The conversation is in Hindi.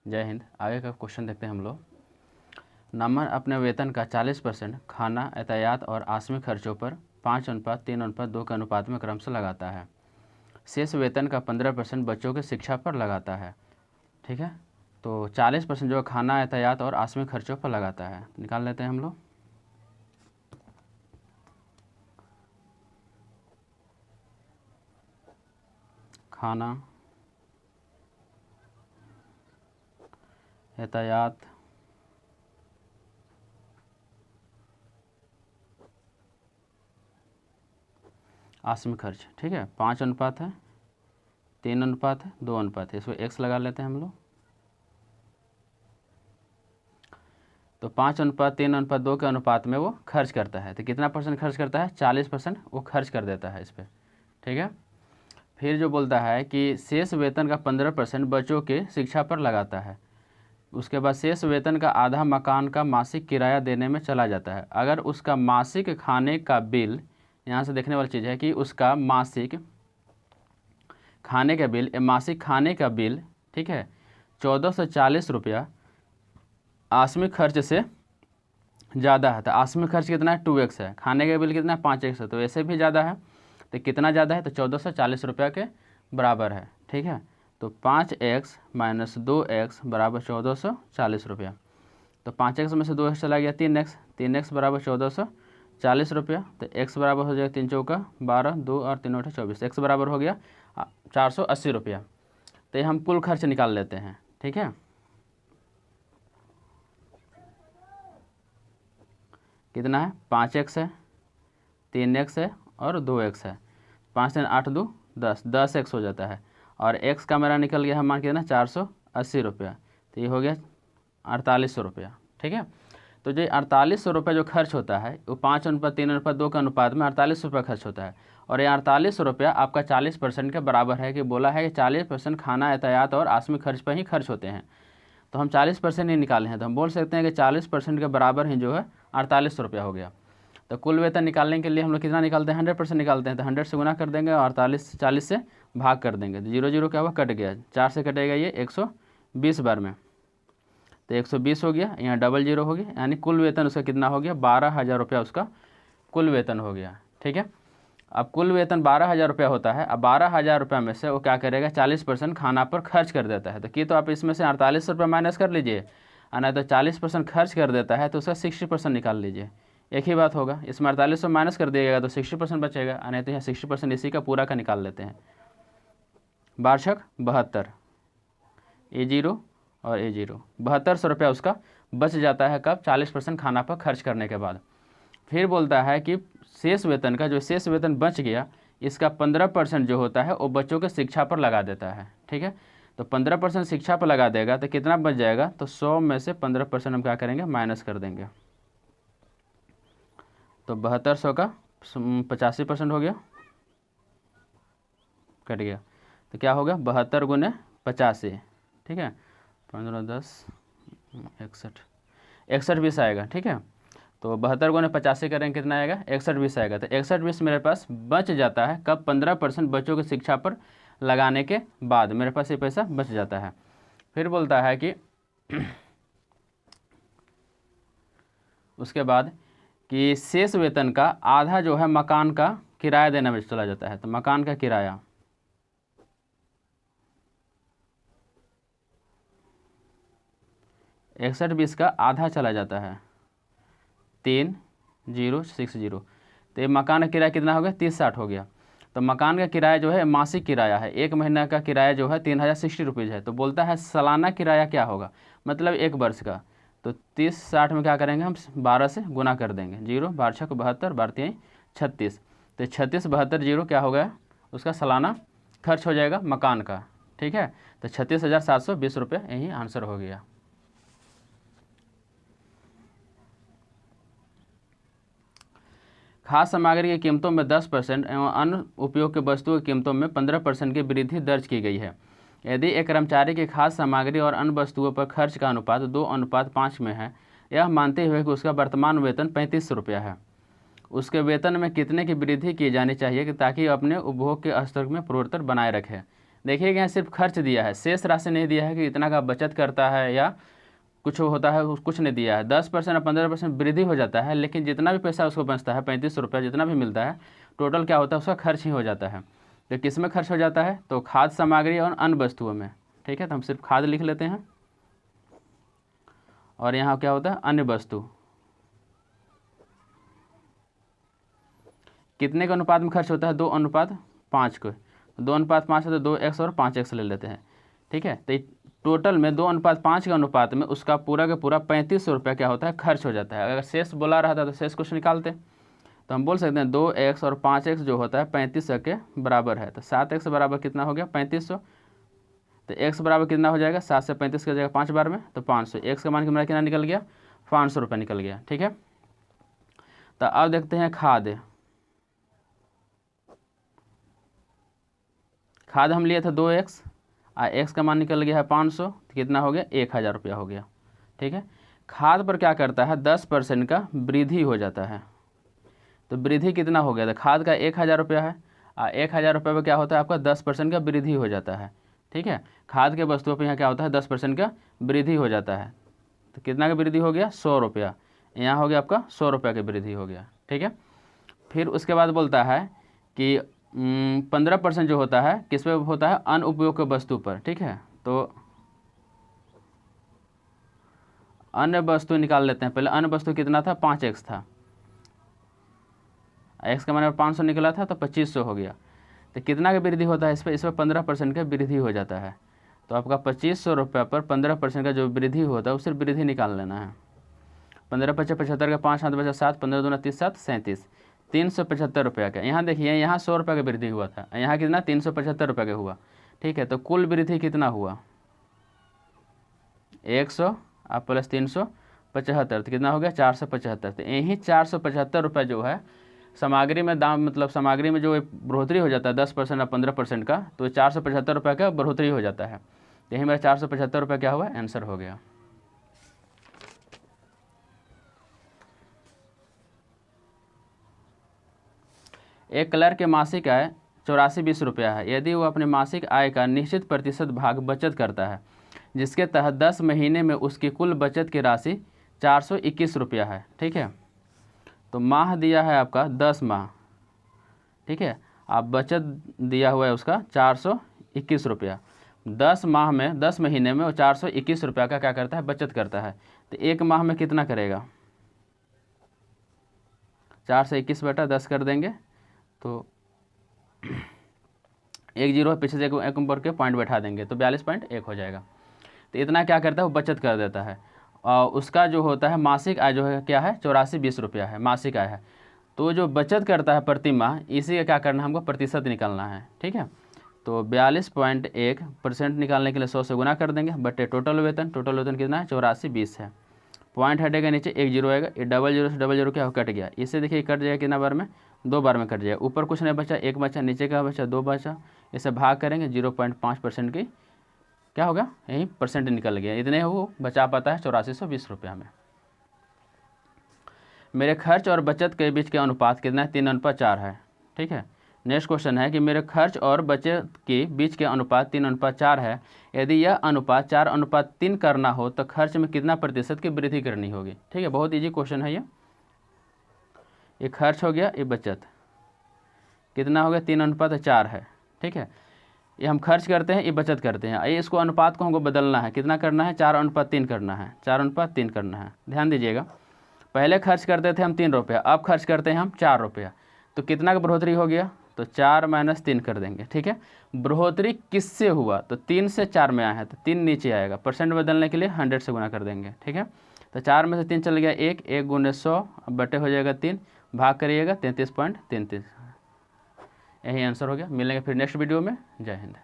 जय हिंद। आगे का क्वेश्चन देखते हैं हम लोग। नमन अपने वेतन का 40% खाना, यातायात और आकस्मिक खर्चों पर 5:3:2 के अनुपात में क्रमशः लगाता है। शेष वेतन का 15% बच्चों की शिक्षा पर लगाता है। ठीक है, तो 40% जो खाना, यातायात और आकस्मिक खर्चों पर लगाता है, निकाल लेते हैं हम लोग। खाना, यातायात, आकस्मिक खर्च। ठीक है, 5:3:2 है, इसको x लगा लेते हैं हम लोग। तो 5:3:2 के अनुपात में वो खर्च करता है। तो कितना परसेंट खर्च करता है? 40% वो खर्च कर देता है इस पर। ठीक है, फिर जो बोलता है कि शेष वेतन का 15% बच्चों के शिक्षा पर लगाता है। उसके बाद शेष वेतन का आधा मकान का मासिक किराया देने में चला जाता है। अगर उसका मासिक खाने का बिल, यहाँ से देखने वाली चीज़ है कि उसका मासिक खाने का बिल, मासिक खाने का बिल, ठीक है, 1440 रुपया आकस्मिक खर्च से ज़्यादा है। तो आकस्मिक खर्च कितना है? 2x है। खाने का बिल कितना है? 5x है। तो ऐसे भी ज़्यादा है। तो कितना ज़्यादा है? तो 1440 रुपया के बराबर है। ठीक है, तो 5x - 2x बराबर 1440 रुपया। तो 5x में से 2x चला गया 3x, 3x बराबर 1440 रुपया। तो x बराबर हो जाएगा 3 चौका 12, 2 और 3 8 24, x बराबर हो गया 480 रुपया। तो ये हम कुल खर्च निकाल लेते हैं। ठीक है, कितना है? 5x है, 3x है और 2x है। 5 3 8 2 10, 10x हो जाता है। और x का मेरा निकल गया, हम मान के ना 480 रुपया। तो ये हो गया 4800 रुपया। ठीक है, तो जो 4800 रुपये जो खर्च होता है वो 5:3:2 के अनुपात में 48 रुपये खर्च होता है। और ये 48 रुपया आपका 40% के बराबर है। कि बोला है कि 40% खाना, यातायात और आकस्मिक खर्च पर ही खर्च होते हैं। तो हम 40% ही निकाले हैं, तो हम बोल सकते हैं कि 40% के बराबर ही जो है 4800 रुपया हो गया। तो कुल वेतन निकालने के लिए हम लोग कितना निकालते हैं? 100% निकालते हैं। तो 100 से गुना कर देंगे और 40 से भाग कर देंगे। तो 0 0 क्या हुआ? कट गया। 4 से कटेगा ये 120 बार में, तो 120 हो गया। यहाँ डबल 0 हो गया, यानी कुल वेतन उसका कितना हो गया? 12,000 रुपया उसका कुल वेतन हो गया। ठीक है, अब कुल वेतन 12,000 रुपया होता है। अब 12,000 रुपया में से वो क्या करेगा? 40% खाना पर खर्च कर देता है। तो कि तो आप इसमें से 48 रुपया माइनस कर लीजिए, और नहीं तो 40% खर्च कर देता है तो उसका 60% निकाल लीजिए। एक ही बात होगा। इसमें 4800 माइनस कर दिएगा तो 60% बचेगा, और नहीं तो यहाँ 60% इसी का पूरा का निकाल लेते हैं। 12 72, A0 और A0, 7200 रुपया उसका बच जाता है। कब? 40% खाना पर खर्च करने के बाद। फिर बोलता है कि शेष वेतन का, जो शेष वेतन बच गया, इसका 15% जो होता है वो बच्चों के शिक्षा पर लगा देता है। ठीक है, तो 15% शिक्षा पर लगा देगा तो कितना बच जाएगा? तो 100 में से 15% हम क्या करेंगे? माइनस कर देंगे। तो 7200 का 85% हो गया, कट गया। तो क्या होगा? 72 गुने 85। ठीक है, 15 10 61, 61 20 आएगा। ठीक है, तो 72 गुने 85 करेंगे, कितना आएगा? 61 20 आएगा। तो 61 20 मेरे पास बच जाता है। कब? 15% बच्चों की शिक्षा पर लगाने के बाद मेरे पास ये पैसा बच जाता है। फिर बोलता है कि उसके बाद कि शेष वेतन का आधा जो है मकान का किराया देने में चला जाता है। तो मकान का किराया 61 20 का आधा चला जाता है 3060। तो ये मकान का किराया कितना हो गया? 3060 हो गया। तो मकान का किराया जो है मासिक किराया है, एक महीना का किराया जो है 3060 रुपीज़ है। तो बोलता है सालाना किराया क्या होगा, मतलब एक वर्ष का। तो 3060 में क्या करेंगे? हम 12 से गुना कर देंगे। 0 12 6 72, 12 36। तो 36 72 0 क्या हो गया? उसका सालाना खर्च हो जाएगा मकान का। ठीक है, तो 36,720 रुपये यही आंसर हो गया। खाद्य सामग्री की कीमतों में 10% एवं अन्य उपयोग की वस्तुओं की कीमतों में 15% की वृद्धि दर्ज की गई है। यदि एक कर्मचारी की खाद्य सामग्री और अन्य वस्तुओं पर खर्च का अनुपात 2:5 में है, यह मानते हुए कि उसका वर्तमान वेतन 3500 रुपया है, उसके वेतन में कितने की वृद्धि की जानी चाहिए कि ताकि अपने उपभोग के स्तर में पूर्वोत्तर बनाए रखे? देखिएगा यहाँ सिर्फ खर्च दिया है, शेष राशि नहीं दिया है कि इतना का बचत करता है या कुछ होता है, कुछ नहीं दिया है। 10% और 15% वृद्धि हो जाता है, लेकिन जितना भी पैसा उसको बचता है 3500 रुपया जितना भी मिलता है टोटल क्या होता है उसका खर्च ही हो जाता है। तो किस में खर्च हो जाता है? तो खाद्य सामग्री और अन्य वस्तुओं में। ठीक है, तो हम सिर्फ खाद्य लिख लेते हैं और यहाँ क्या होता है अन्य वस्तु। कितने के अनुपात में खर्च होता है? 2:5 को। 2:5 है तो 2x और 5x ले लेते हैं। ठीक है, तो टोटल में 2:5 के अनुपात में उसका पूरा का पूरा 3500 रुपया क्या होता है खर्च हो जाता है। अगर शेष बोला रहा था तो शेष कुछ निकालते, तो हम बोल सकते हैं 2x और 5x जो होता है 3500 के बराबर है। तो 7x बराबर कितना हो गया? 3500। तो x बराबर कितना हो जाएगा? 7 से 35 का जाएगा 5 बार में तो 500। x का मान के मेरा कितना निकल गया? 500 रुपये निकल गया। ठीक है, तो अब देखते हैं खाद्य। खाद हम लिए थे 2x और x का मान निकल गया है 500, तो कितना हो गया? 1000 रुपया हो गया। ठीक है, खाद पर क्या करता है? 10% का वृद्धि हो जाता है। तो वृद्धि कितना हो गया था? खाद का 1000 रुपया है और 1000 रुपये पर क्या होता है आपका 10% का वृद्धि हो जाता है। ठीक है, खाद के वस्तुओं पर यहाँ क्या होता है 10% का वृद्धि हो जाता है। तो कितना का वृद्धि हो गया? 100 रुपया। यहाँ हो गया आपका 100 रुपया की वृद्धि हो गया। ठीक है, फिर उसके बाद बोलता है कि 15% जो होता है किस पे होता है? अन्य उपयोग वस्तु पर। ठीक है, तो अन्य वस्तु निकाल लेते हैं। पहले अन्य वस्तु कितना था? 5x था। x का मान 500 निकला था तो 2500 हो गया। तो कितना का वृद्धि होता है इस पर? 15% का वृद्धि हो जाता है। तो आपका 2500 रुपये पर 15% का जो वृद्धि होता है उससे वृद्धि निकाल लेना है। 15 × 5 = 75 का 5 हाथ बचा 7, 15 दूना 30, 7 37, 375 रुपये का। यहाँ देखिए यहाँ 100 रुपये का वृद्धि हुआ था, यहाँ कितना? 375 रुपये का हुआ। ठीक है, तो कुल वृद्धि कितना हुआ? 100 आप प्लस 375 तो कितना हो गया? 475। तो यही 475 रुपये जो है सामग्री में दाम, मतलब सामग्री में जो बढ़ोतरी हो जाता है 10% और 15% का, तो 475 रुपये का बढ़ोतरी हो जाता है। यही मेरा 475 रुपये क्या हुआ? आंसर हो गया। एक क्लर्क के मासिक आय 84-20 रुपया है। यदि वो अपने मासिक आय का निश्चित प्रतिशत भाग बचत करता है, जिसके तहत 10 महीने में उसकी कुल बचत की राशि 421 रुपया है। ठीक है, तो माह दिया है आपका 10 माह। ठीक है, आप बचत दिया हुआ है उसका 421 रुपया। 10 माह में 10 महीने में वो 421 रुपया का क्या करता है? बचत करता है। तो एक माह में कितना करेगा? 4 से 21 बटा 10 कर देंगे तो 1 जीरो पीछे से एक ऊपर के पॉइंट बैठा देंगे तो 42.1 हो जाएगा। तो इतना क्या करता है? वो बचत कर देता है। और उसका जो होता है मासिक आय जो है क्या है? 84-20 रुपया है मासिक आय है। तो जो बचत करता है प्रति माह, इसी का क्या करना है? हमको प्रतिशत निकालना है। ठीक है, तो 42.1% निकालने के लिए 100 से गुना कर देंगे बटे टोटल वेतन। टोटल वेतन कितना है? 84-20 है। पॉइंट हटेगा नीचे 1 जीरो आएगा, ये डबल जीरो से डबल जीरो क्या हो? कट गया। इससे देखिए कट जाएगा कितना बार में? 2 बार में कट जाएगा। ऊपर कुछ नहीं बचा, 1 बचा, नीचे का बचा 2 बचा। इसे भाग करेंगे 0.5% की क्या होगा? यही परसेंट निकल गया। इतने वो बचा पाता है 8420 रुपया में। मेरे खर्च और बचत के बीच के अनुपात कितना है? 3:4 है। ठीक है, नेक्स्ट क्वेश्चन है कि मेरे खर्च और बचत के बीच के अनुपात 3:4 है। यदि यह अनुपात 4:3 करना हो तो खर्च में कितना प्रतिशत की वृद्धि करनी होगी? ठीक है, बहुत इजी क्वेश्चन है ये खर्च हो गया, ये बचत कितना हो गया? 3:4 है। ठीक है, ये हम खर्च करते हैं, ये बचत करते हैं। ये इसको अनुपात को हमको बदलना है। कितना करना है? 4:3 करना है। 4:3 करना है। ध्यान दीजिएगा, पहले खर्च करते थे हम 3 रुपया, अब खर्च करते हैं हम 4 रुपया। तो कितना का बढ़ोतरी हो गया? तो 4 - 3 कर देंगे। ठीक है, बढ़ोतरी किससे हुआ? तो 3 से 4 में आया है तो 3 नीचे आएगा। परसेंट बदलने के लिए 100 से गुना कर देंगे। ठीक है, तो 4 में से 3 चल गया 1, 1 × 100 बटे हो जाएगा 3, भाग करिएगा 33.33। यही आंसर हो गया। मिलेंगे फिर नेक्स्ट वीडियो में। जय हिंद।